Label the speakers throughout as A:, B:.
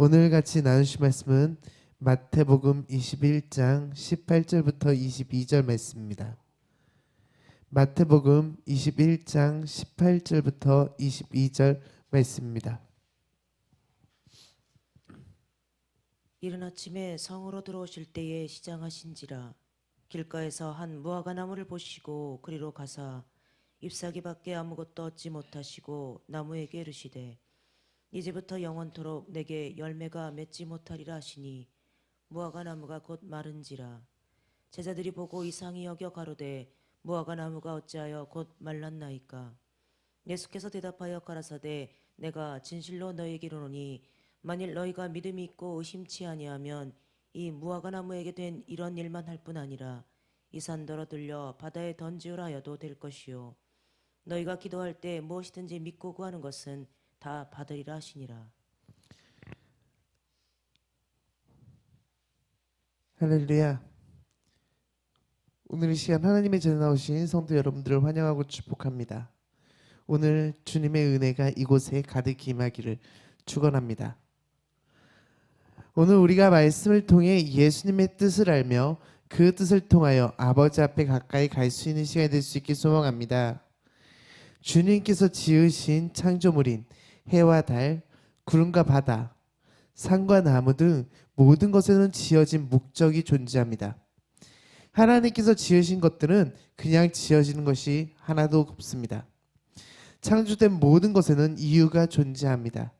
A: 오늘 같이 나누실 말씀은 마태복음 21장 18절부터 22절 말씀입니다. 마태복음 21장 18절부터 22절 말씀입니다.
B: 이른 아침에 성으로 들어오실 때에 시장하신지라 길가에서 한 무화과 나무를 보시고 그리로 가사 잎사귀밖에 아무것도 얻지 못하시고 나무에게 이르시되 이제부터 영원토록 내게 열매가 맺지 못하리라 하시니 무화과 나무가 곧 마른지라. 제자들이 보고 이상히 여겨 가로되 무화과 나무가 어찌하여 곧 말랐나이까. 예수께서 대답하여 가라사대 내가 진실로 너희에게 이르노니 만일 너희가 믿음이 있고 의심치 아니하면 이 무화과 나무에게 된 이런 일만 할 뿐 아니라 이 산더러 들려 바다에 던지우라 하여도 될 것이요 너희가 기도할 때 무엇이든지 믿고 구하는 것은 다 받으리라 하시니라.
A: 할렐루야. 오늘 이 시간 하나님의 전에 나오신 성도 여러분들을 환영하고 축복합니다. 오늘 주님의 은혜가 이곳에 가득히 임하기를 축원합니다. 오늘 우리가 말씀을 통해 예수님의 뜻을 알며 그 뜻을 통하여 아버지 앞에 가까이 갈 수 있는 시간이 될 수 있길 소망합니다. 주님께서 지으신 창조물인 해와 달, 구름과 바다, 산과 나무 등 모든 것에는 지어진 목적이 존재합니다. 하나님께서 지으신 것들은 그냥 지어지는 것이 하나도 없습니다. 창조된 모든 것에는 이유가 존재합니다.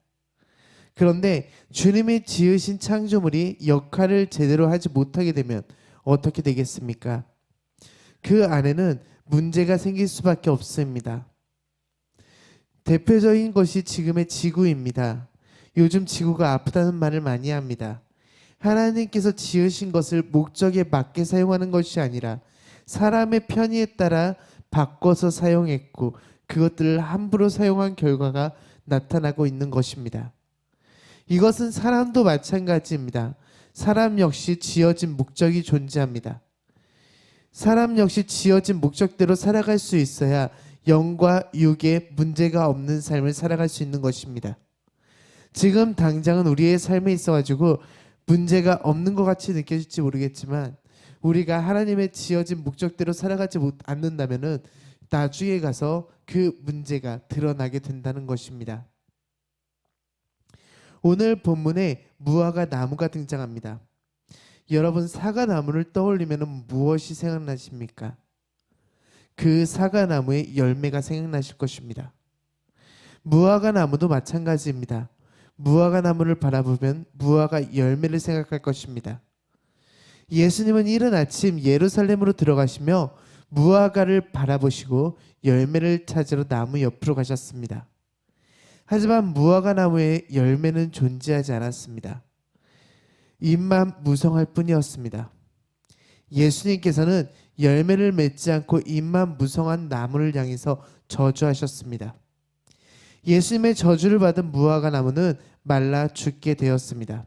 A: 그런데 주님이 지으신 창조물이 역할을 제대로 하지 못하게 되면 어떻게 되겠습니까? 그 안에는 문제가 생길 수밖에 없습니다. 대표적인 것이 지금의 지구입니다. 요즘 지구가 아프다는 말을 많이 합니다. 하나님께서 지으신 것을 목적에 맞게 사용하는 것이 아니라 사람의 편의에 따라 바꿔서 사용했고 그것들을 함부로 사용한 결과가 나타나고 있는 것입니다. 이것은 사람도 마찬가지입니다. 사람 역시 지어진 목적이 존재합니다. 사람 역시 지어진 목적대로 살아갈 수 있어야 영과 육에 문제가 없는 삶을 살아갈 수 있는 것입니다. 지금 당장은 우리의 삶에 있어가지고 문제가 없는 것 같이 느껴질지 모르겠지만 우리가 하나님의 지어진 목적대로 살아가지 않는다면은 나중에 가서 그 문제가 드러나게 된다는 것입니다. 오늘 본문에 무화과 나무가 등장합니다. 여러분 사과나무를 떠올리면 무엇이 생각나십니까? 그 사과나무의 열매가 생각나실 것입니다. 무화과 나무도 마찬가지입니다. 무화과 나무를 바라보면 무화과 열매를 생각할 것입니다. 예수님은 이른 아침 예루살렘으로 들어가시며 무화과를 바라보시고 열매를 찾으러 나무 옆으로 가셨습니다. 하지만 무화과 나무의 열매는 존재하지 않았습니다. 잎만 무성할 뿐이었습니다. 예수님께서는 열매를 맺지 않고 잎만 무성한 나무를 향해서 저주하셨습니다. 예수님의 저주를 받은 무화과 나무는 말라 죽게 되었습니다.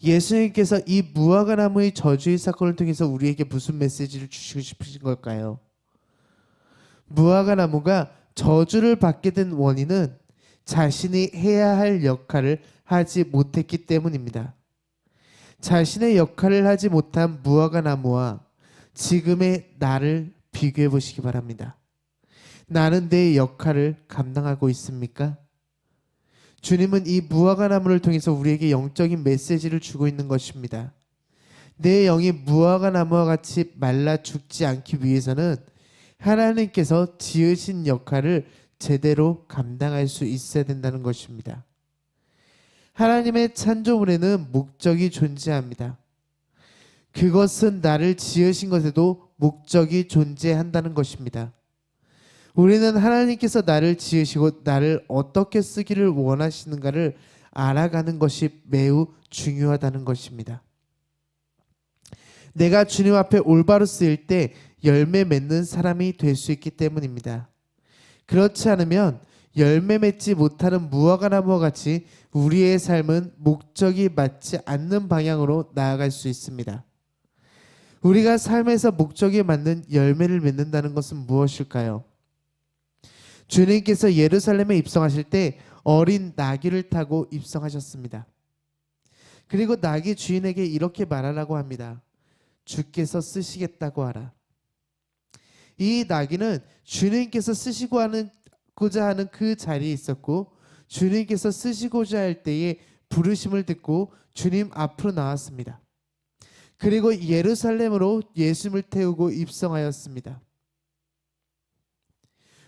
A: 예수님께서 이 무화과 나무의 저주의 사건을 통해서 우리에게 무슨 메시지를 주시고 싶으신 걸까요? 무화과 나무가 저주를 받게 된 원인은 자신이 해야 할 역할을 하지 못했기 때문입니다. 자신의 역할을 하지 못한 무화과 나무와 지금의 나를 비교해 보시기 바랍니다. 나는 내 역할을 감당하고 있습니까? 주님은 이 무화과 나무를 통해서 우리에게 영적인 메시지를 주고 있는 것입니다. 내 영이 무화과 나무와 같이 말라 죽지 않기 위해서는 하나님께서 지으신 역할을 제대로 감당할 수 있어야 된다는 것입니다. 하나님의 창조물에는 목적이 존재합니다. 그것은 나를 지으신 것에도 목적이 존재한다는 것입니다. 우리는 하나님께서 나를 지으시고 나를 어떻게 쓰기를 원하시는가를 알아가는 것이 매우 중요하다는 것입니다. 내가 주님 앞에 올바로 쓰일 때 열매 맺는 사람이 될 수 있기 때문입니다. 그렇지 않으면 열매 맺지 못하는 무화과 나무와 같이 우리의 삶은 목적이 맞지 않는 방향으로 나아갈 수 있습니다. 우리가 삶에서 목적에 맞는 열매를 맺는다는 것은 무엇일까요? 주님께서 예루살렘에 입성하실 때 어린 나귀를 타고 입성하셨습니다. 그리고 나귀 주인에게 이렇게 말하라고 합니다. 주께서 쓰시겠다고 하라. 이 나귀는 주님께서 쓰시고자 하는 그 자리에 있었고 주님께서 쓰시고자 할 때에 부르심을 듣고 주님 앞으로 나왔습니다. 그리고 예루살렘으로 예수님을 태우고 입성하였습니다.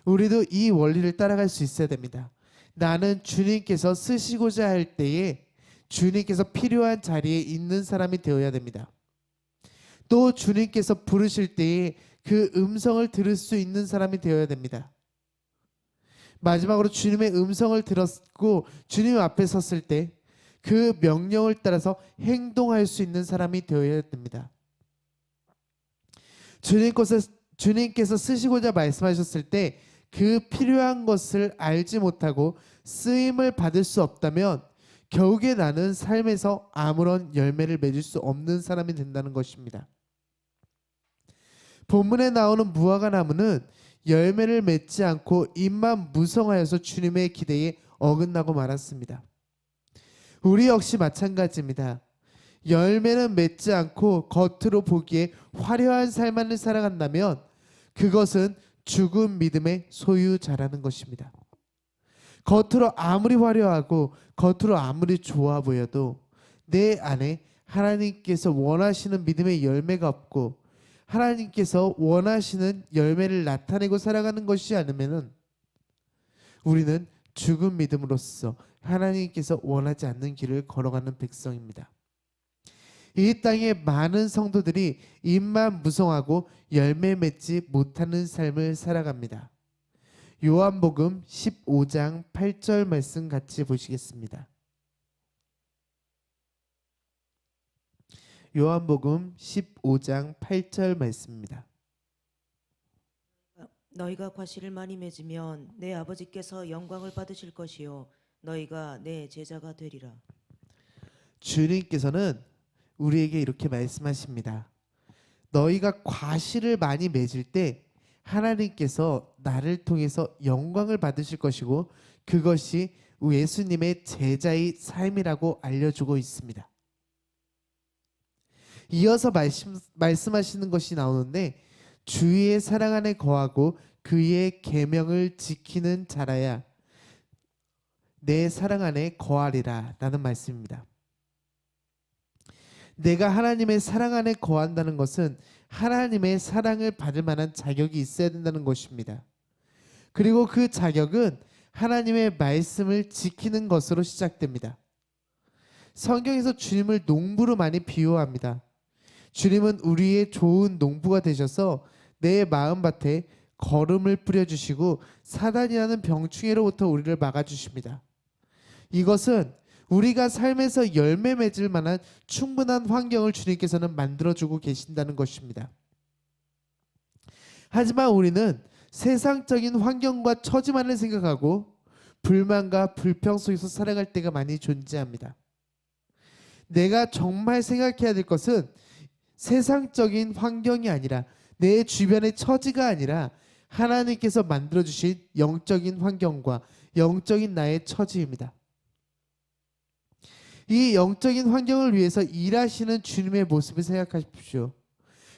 A: 우리도 이 원리를 따라갈 수 있어야 됩니다. 나는 주님께서 쓰시고자 할 때에 주님께서 필요한 자리에 있는 사람이 되어야 됩니다. 또 주님께서 부르실 때에 그 음성을 들을 수 있는 사람이 되어야 됩니다. 마지막으로 주님의 음성을 들었고 주님 앞에 섰을 때 그 명령을 따라서 행동할 수 있는 사람이 되어야 됩니다. 주님께서 쓰시고자 말씀하셨을 때 그 필요한 것을 알지 못하고 쓰임을 받을 수 없다면 결국에 나는 삶에서 아무런 열매를 맺을 수 없는 사람이 된다는 것입니다. 본문에 나오는 무화과 나무는 열매를 맺지 않고 입만 무성하여서 주님의 기대에 어긋나고 말았습니다. 우리 역시 마찬가지입니다. 열매는 맺지 않고 겉으로 보기에 화려한 삶만을 살아간다면 그것은 죽은 믿음의 소유자라는 것입니다. 겉으로 아무리 화려하고 겉으로 아무리 좋아 보여도 내 안에 하나님께서 원하시는 믿음의 열매가 없고 하나님께서 원하시는 열매를 나타내고 살아가는 것이 아니면은 우리는 죽은 믿음으로써 하나님께서 원하지 않는 길을 걸어가는 백성입니다. 이 땅에 많은 성도들이 입만 무성하고 열매 맺지 못하는 삶을 살아갑니다. 요한복음 15장 8절 말씀 같이 보시겠습니다. 요한복음 15장 8절 말씀입니다.
B: 너희가 과실을 많이 맺으면 내 아버지께서 영광을 받으실 것이요 너희가 내 제자가 되리라.
A: 주님께서는 우리에게 이렇게 말씀하십니다. 너희가 과실을 많이 맺을 때 하나님께서 나를 통해서 영광을 받으실 것이고 그것이 예수님의 제자의 삶이라고 알려주고 있습니다. 이어서 말씀하시는 것이 나오는데 주의 사랑 안에 거하고 그의 계명을 지키는 자라야 내 사랑 안에 거하리라 라는 말씀입니다. 내가 하나님의 사랑 안에 거한다는 것은 하나님의 사랑을 받을 만한 자격이 있어야 된다는 것입니다. 그리고 그 자격은 하나님의 말씀을 지키는 것으로 시작됩니다. 성경에서 주님을 농부로 많이 비유합니다. 주님은 우리의 좋은 농부가 되셔서 내 마음밭에 거름을 뿌려주시고 사단이라는 병충해로부터 우리를 막아주십니다. 이것은 우리가 삶에서 열매 맺을 만한 충분한 환경을 주님께서는 만들어주고 계신다는 것입니다. 하지만 우리는 세상적인 환경과 처지만을 생각하고 불만과 불평 속에서 살아갈 때가 많이 존재합니다. 내가 정말 생각해야 될 것은 세상적인 환경이 아니라 내 주변의 처지가 아니라 하나님께서 만들어주신 영적인 환경과 영적인 나의 처지입니다. 이 영적인 환경을 위해서 일하시는 주님의 모습을 생각하십시오.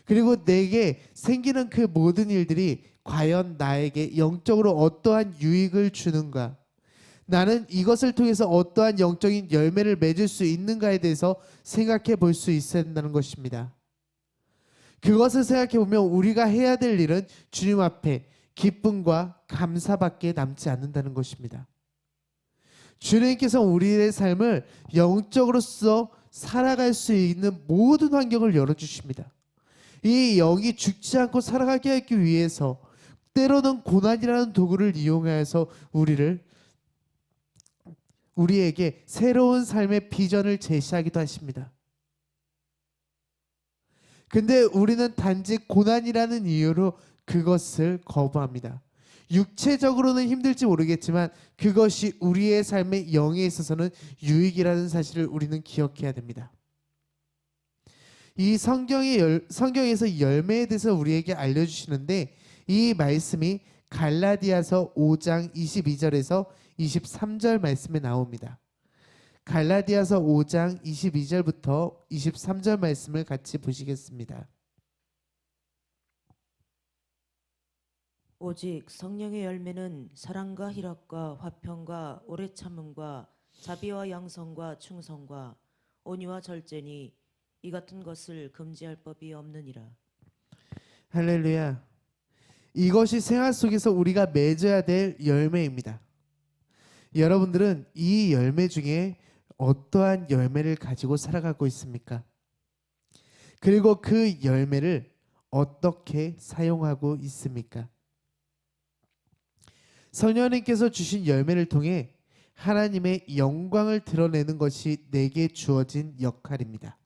A: 그리고 내게 생기는 그 모든 일들이 과연 나에게 영적으로 어떠한 유익을 주는가? 나는 이것을 통해서 어떠한 영적인 열매를 맺을 수 있는가에 대해서 생각해 볼 수 있어야 된다는 것입니다. 그것을 생각해 보면 우리가 해야 될 일은 주님 앞에 기쁨과 감사밖에 남지 않는다는 것입니다. 주님께서 우리의 삶을 영적으로서 살아갈 수 있는 모든 환경을 열어주십니다. 이 영이 죽지 않고 살아가게 하기 위해서 때로는 고난이라는 도구를 이용해서 우리에게 새로운 삶의 비전을 제시하기도 하십니다. 근데 우리는 단지 고난이라는 이유로 그것을 거부합니다. 육체적으로는 힘들지 모르겠지만 그것이 우리의 삶의 영에 있어서는 유익이라는 사실을 우리는 기억해야 됩니다. 이 성경에서 열매에 대해서 우리에게 알려주시는데 이 말씀이 갈라디아서 5장 22절에서 23절 말씀에 나옵니다. 갈라디아서 5장 22절부터 23절 말씀을 같이 보시겠습니다.
B: 오직 성령의 열매는 사랑과 희락과 화평과 오래 참음과 자비와 양성과 충성과 온유와 절제니 이 같은 것을 금지할 법이 없느니라.
A: 할렐루야. 이것이 생활 속에서 우리가 맺어야 될 열매입니다. 여러분들은 이 열매 중에 어떠한 열매를 가지고 살아가고 있습니까? 그리고 그 열매를 어떻게 사용하고 있습니까? 성령님께서 주신 열매를 통해 하나님의 영광을 드러내는 것이 내게 주어진 역할입니다.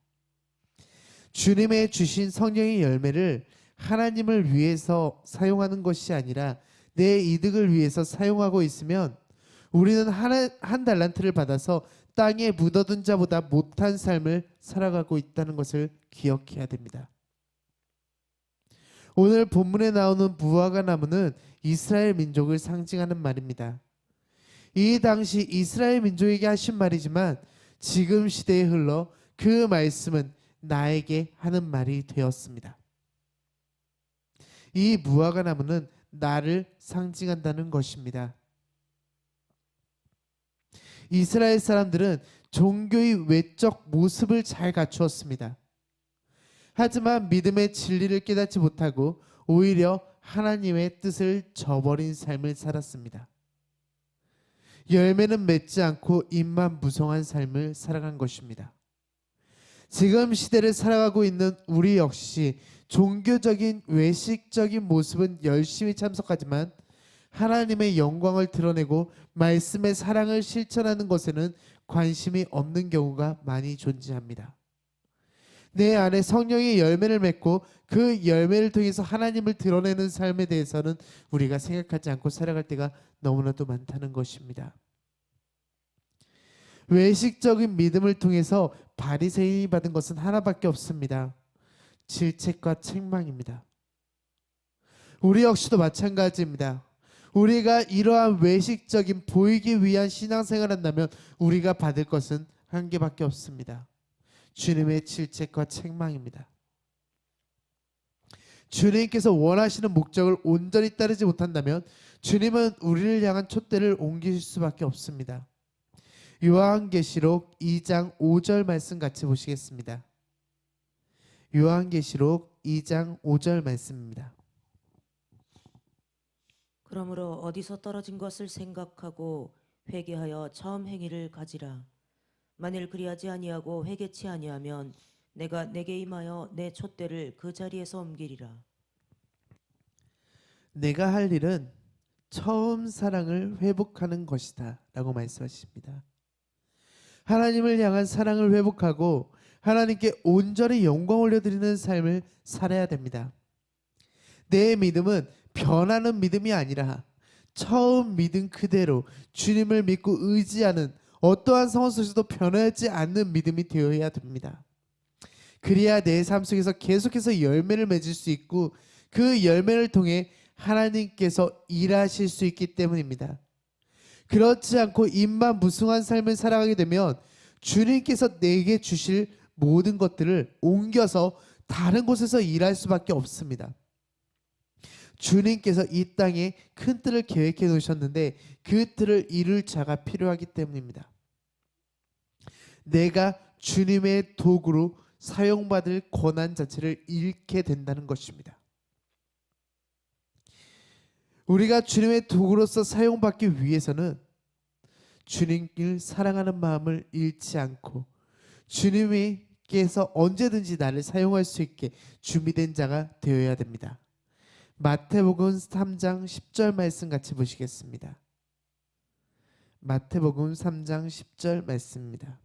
A: 주님의 주신 성령의 열매를 하나님을 위해서 사용하는 것이 아니라 내 이득을 위해서 사용하고 있으면 우리는 한 달란트를 받아서 땅에 묻어둔 자보다 못한 삶을 살아가고 있다는 것을 기억해야 됩니다. 오늘 본문에 나오는 무화과 나무는 이스라엘 민족을 상징하는 말입니다. 이 당시 이스라엘 민족에게 하신 말이지만 지금 시대에 흘러 그 말씀은 나에게 하는 말이 되었습니다. 이 무화과 나무는 나를 상징한다는 것입니다. 이스라엘 사람들은 종교의 외적 모습을 잘 갖추었습니다. 하지만 믿음의 진리를 깨닫지 못하고 오히려 하나님의 뜻을 저버린 삶을 살았습니다. 열매는 맺지 않고 입만 무성한 삶을 살아간 것입니다. 지금 시대를 살아가고 있는 우리 역시 종교적인 외식적인 모습은 열심히 참석하지만 하나님의 영광을 드러내고 말씀의 사랑을 실천하는 것에는 관심이 없는 경우가 많이 존재합니다. 내 안에 성령의 열매를 맺고 그 열매를 통해서 하나님을 드러내는 삶에 대해서는 우리가 생각하지 않고 살아갈 때가 너무나도 많다는 것입니다. 외식적인 믿음을 통해서 바리새인이 받은 것은 하나밖에 없습니다. 질책과 책망입니다. 우리 역시도 마찬가지입니다. 우리가 이러한 외식적인 보이기 위한 신앙생활을 한다면 우리가 받을 것은 한 개밖에 없습니다. 주님의 질책과 책망입니다. 주님께서 원하시는 목적을 온전히 따르지 못한다면 주님은 우리를 향한 촛대를 옮기실 수밖에 없습니다. 요한계시록 2장 5절 말씀 같이 보시겠습니다. 요한계시록 2장 5절 말씀입니다.
B: 그러므로 어디서 떨어진 것을 생각하고 회개하여 처음 행위를 가지라. 만일 그리하지 아니하고 회개치 아니하면 내가 내게 임하여 내 촛대를 그 자리에서 옮기리라.
A: 내가 할 일은 처음 사랑을 회복하는 것이다 라고 말씀하십니다. 하나님을 향한 사랑을 회복하고 하나님께 온전히 영광 올려드리는 삶을 살아야 됩니다. 내 믿음은 변하는 믿음이 아니라 처음 믿은 그대로 주님을 믿고 의지하는 어떠한 상황 속에서도 변하지 않는 믿음이 되어야 됩니다. 그래야 내 삶 속에서 계속해서 열매를 맺을 수 있고 그 열매를 통해 하나님께서 일하실 수 있기 때문입니다. 그렇지 않고 입만 무성한 삶을 살아가게 되면 주님께서 내게 주실 모든 것들을 옮겨서 다른 곳에서 일할 수밖에 없습니다. 주님께서 이 땅에 큰 틀을 계획해 놓으셨는데 그 틀을 이룰 자가 필요하기 때문입니다. 내가 주님의 도구로 사용받을 권한 자체를 잃게 된다는 것입니다. 우리가 주님의 도구로서 사용받기 위해서는 주님을 사랑하는 마음을 잃지 않고 주님께서 언제든지 나를 사용할 수 있게 준비된 자가 되어야 됩니다. 마태복음 3장 10절 말씀 같이 보시겠습니다. 마태복음 3장 10절 말씀입니다.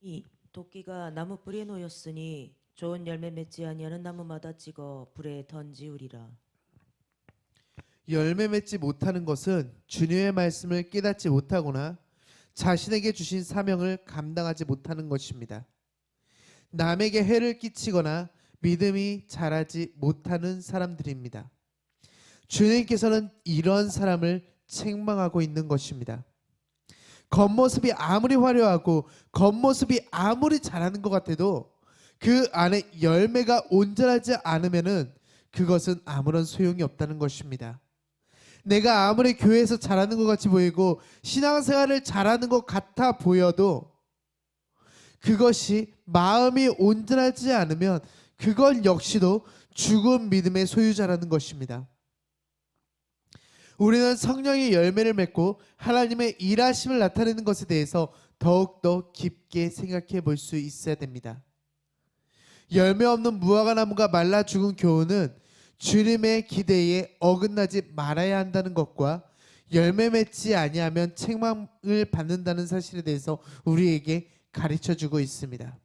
B: 이 도끼가 나무 뿌리에 놓였으니 좋은 열매 맺지 아니하는 나무마다 찍어 불에 던지우리라.
A: 열매 맺지 못하는 것은 주님의 말씀을 깨닫지 못하거나 자신에게 주신 사명을 감당하지 못하는 것입니다. 남에게 해를 끼치거나 믿음이 자라지 못하는 사람들입니다. 주님께서는 이런 사람을 책망하고 있는 것입니다. 겉모습이 아무리 화려하고 겉모습이 아무리 잘하는 것 같아도 그 안에 열매가 온전하지 않으면은 그것은 아무런 소용이 없다는 것입니다. 내가 아무리 교회에서 잘하는 것 같이 보이고 신앙생활을 잘하는 것 같아 보여도 그것이 마음이 온전하지 않으면 그건 역시도 죽은 믿음의 소유자라는 것입니다. 우리는 성령의 열매를 맺고 하나님의 일하심을 나타내는 것에 대해서 더욱더 깊게 생각해 볼 수 있어야 됩니다. 열매 없는 무화과 나무가 말라 죽은 교훈은 주님의 기대에 어긋나지 말아야 한다는 것과 열매 맺지 아니하면 책망을 받는다는 사실에 대해서 우리에게 가르쳐주고 있습니다.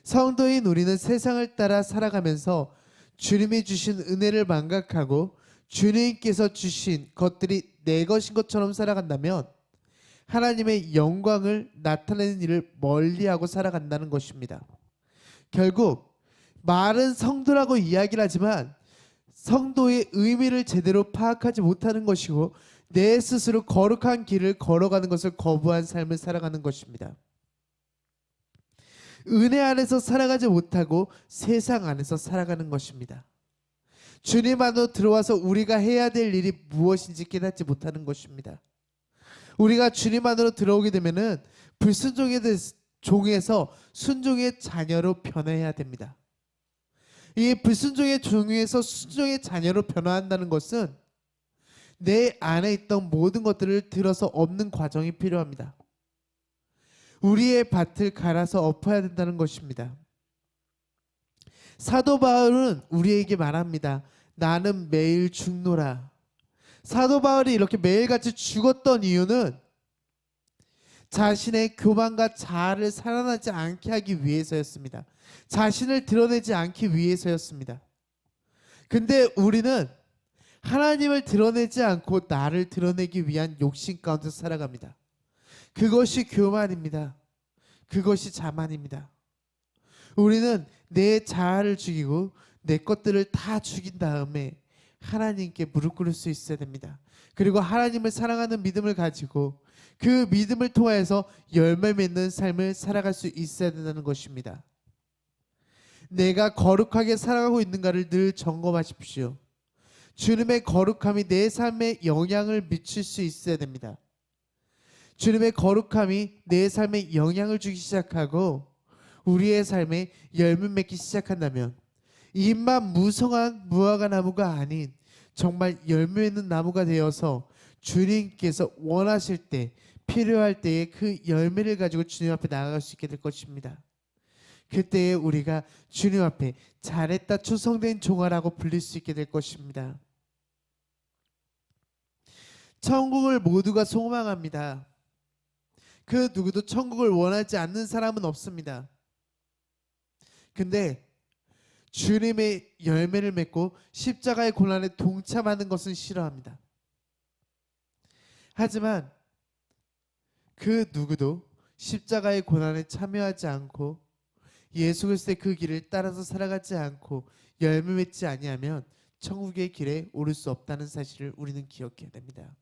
A: 성도인 우리는 세상을 따라 살아가면서 주님이 주신 은혜를 망각하고 주님께서 주신 것들이 내 것인 것처럼 살아간다면 하나님의 영광을 나타내는 일을 멀리하고 살아간다는 것입니다. 결국 말은 성도라고 이야기를 하지만 성도의 의미를 제대로 파악하지 못하는 것이고 내 스스로 거룩한 길을 걸어가는 것을 거부한 삶을 살아가는 것입니다. 은혜 안에서 살아가지 못하고 세상 안에서 살아가는 것입니다. 주님 안으로 들어와서 우리가 해야 될 일이 무엇인지 깨닫지 못하는 것입니다. 우리가 주님 안으로 들어오게 되면은 불순종의 종에서 순종의 자녀로 변화해야 됩니다. 이 불순종의 종에서 순종의 자녀로 변화한다는 것은 내 안에 있던 모든 것들을 들어서 엎는 과정이 필요합니다. 우리의 밭을 갈아서 엎어야 된다는 것입니다. 사도 바울은 우리에게 말합니다. 나는 매일 죽노라. 사도 바울이 이렇게 매일같이 죽었던 이유는 자신의 교만과 자아를 살아나지 않게 하기 위해서였습니다. 자신을 드러내지 않기 위해서였습니다. 근데 우리는 하나님을 드러내지 않고 나를 드러내기 위한 욕심 가운데 살아갑니다. 그것이 교만입니다. 그것이 자만입니다. 우리는 내 자아를 죽이고 내 것들을 다 죽인 다음에 하나님께 무릎 꿇을 수 있어야 됩니다. 그리고 하나님을 사랑하는 믿음을 가지고 그 믿음을 통하여서 열매 맺는 삶을 살아갈 수 있어야 된다는 것입니다. 내가 거룩하게 살아가고 있는가를 늘 점검하십시오. 주님의 거룩함이 내 삶에 영향을 미칠 수 있어야 됩니다. 주님의 거룩함이 내 삶에 영향을 주기 시작하고 우리의 삶에 열매 맺기 시작한다면 잎만 무성한 무화과 나무가 아닌 정말 열매 맺는 나무가 되어서 주님께서 원하실 때 필요할 때에 그 열매를 가지고 주님 앞에 나아갈 수 있게 될 것입니다. 그때에 우리가 주님 앞에 잘했다 충성된 종아라고 불릴 수 있게 될 것입니다. 천국을 모두가 소망합니다. 그 누구도 천국을 원하지 않는 사람은 없습니다. 근데 주님의 열매를 맺고 십자가의 고난에 동참하는 것은 싫어합니다. 하지만 그 누구도 십자가의 고난에 참여하지 않고 예수 그리스도의 그 길을 따라서 살아가지 않고 열매 맺지 아니하면 천국의 길에 오를 수 없다는 사실을 우리는 기억해야 됩니다.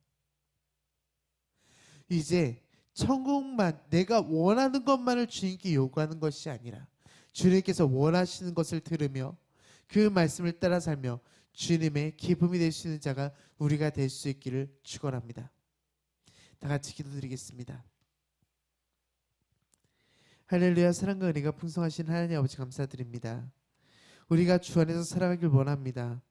A: 이제 천국만 내가 원하는 것만을 주님께 요구하는 것이 아니라 주님께서 원하시는 것을 들으며 그 말씀을 따라 살며 주님의 기쁨이 될 수 있는 자가 우리가 될 수 있기를 축원합니다. 다 같이 기도드리겠습니다. 할렐루야. 사랑과 은혜가 풍성하신 하나님 아버지 감사드립니다. 우리가 주 안에서 살아가길 원합니다.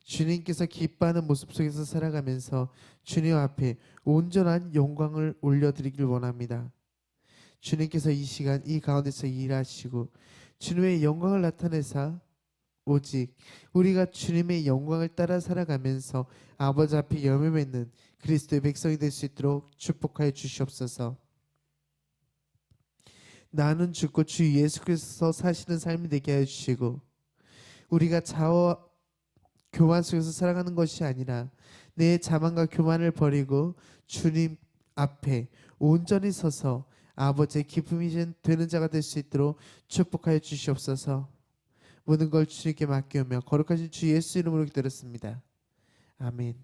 A: 주님께서 기뻐하는 모습 속에서 살아가면서 주님 앞에 온전한 영광을 올려드리길 원합니다. 주님께서 이 시간 이 가운데서 일하시고 주님의 영광을 나타내사 오직 우리가 주님의 영광을 따라 살아가면서 아버지 앞에 열매 맺는 그리스도의 백성이 될 수 있도록 축복하여 주시옵소서. 나는 죽고 주 예수 그리스도서 사시는 삶이 되게 하여 주시고 우리가 자아와 교만 속에서 살아가는 것이 아니라 내 자만과 교만을 버리고 주님 앞에 온전히 서서 아버지의 기쁨이 되는 자가 될 수 있도록 축복하여 주시옵소서. 모든 걸 주님께 맡기오며 거룩하신 주 예수 이름으로 기도했습니다. 아멘.